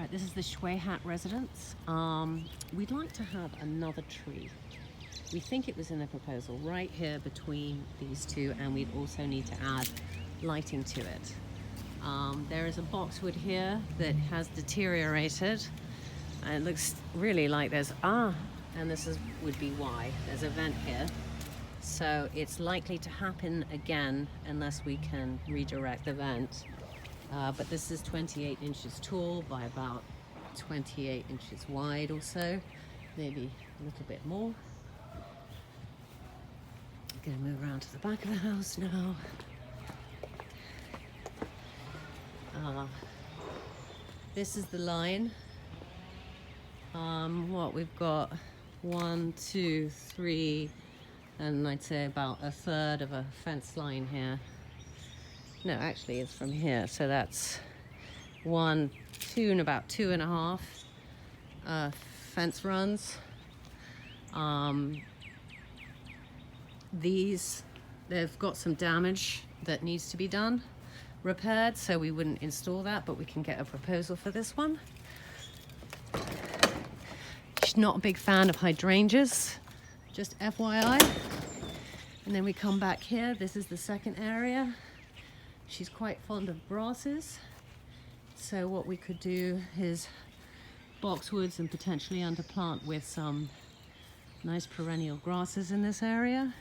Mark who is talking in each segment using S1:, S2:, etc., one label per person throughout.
S1: Right, this is the Shwayhat residence. We'd like to have another tree. We think it was in the proposal right here between these two, and we'd also need to add lighting to it. There is a boxwood here that has deteriorated, and it looks really like there's and this would be why there's a vent here. So it's likely to happen again unless we can redirect the vent. But this is 28 inches tall by about 28 inches wide or so, maybe a little bit more. I'm going to move around to the back of the house now. This is the line. We've got 1, 2, 3, and I'd say about a third of a fence line here. No, actually it's from here, so that's 1, 2, and about 2.5 fence runs. They've got some damage that needs to be repaired, so we wouldn't install that, but we can get a proposal for this one. She's not a big fan of hydrangeas, just FYI. And then we come back here. This is the second area. She's quite fond of grasses, so what we could do is boxwoods and potentially underplant with some nice perennial grasses in this area.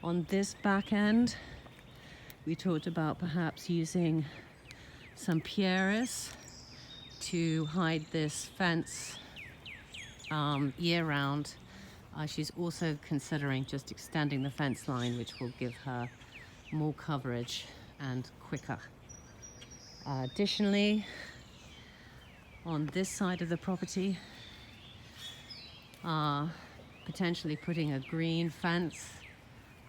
S1: On this back end, we talked about perhaps using some pieris to hide this fence year-round. She's also considering just extending the fence line, which will give her more coverage and quicker. Additionally, on this side of the property, potentially putting a green fence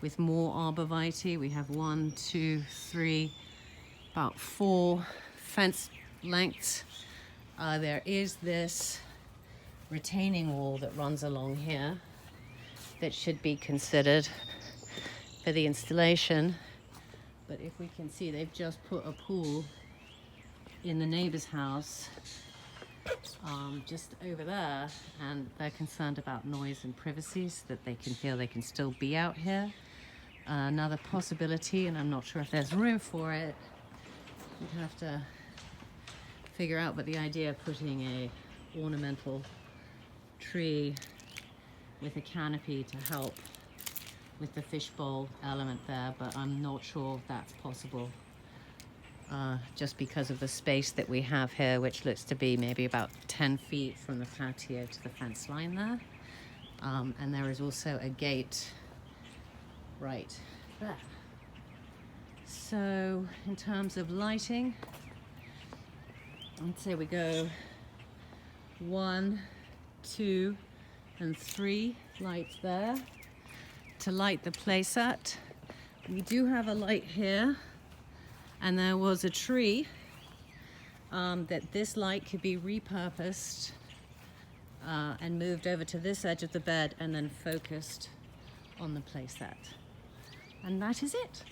S1: with more arborvitae. We have 1, 2, 3, about 4 fence lengths. There is this retaining wall that runs along here that should be considered for the installation. But if we can see, they've just put a pool in the neighbor's house just over there, and they're concerned about noise and privacy, so that they can feel they can still be out here. Another possibility, and I'm not sure if there's room for it, we'd have to figure out, but the idea of putting a ornamental tree with a canopy to help with the fishbowl element there, but I'm not sure if that's possible, just because of the space that we have here, which looks to be maybe about 10 feet from the patio to the fence line there. And there is also a gate right there. So in terms of lighting, I'd say we go 1, 2, and 3 lights there to light the playset. We do have a light here, and there was a tree that this light could be repurposed and moved over to this edge of the bed and then focused on the playset. And that is it.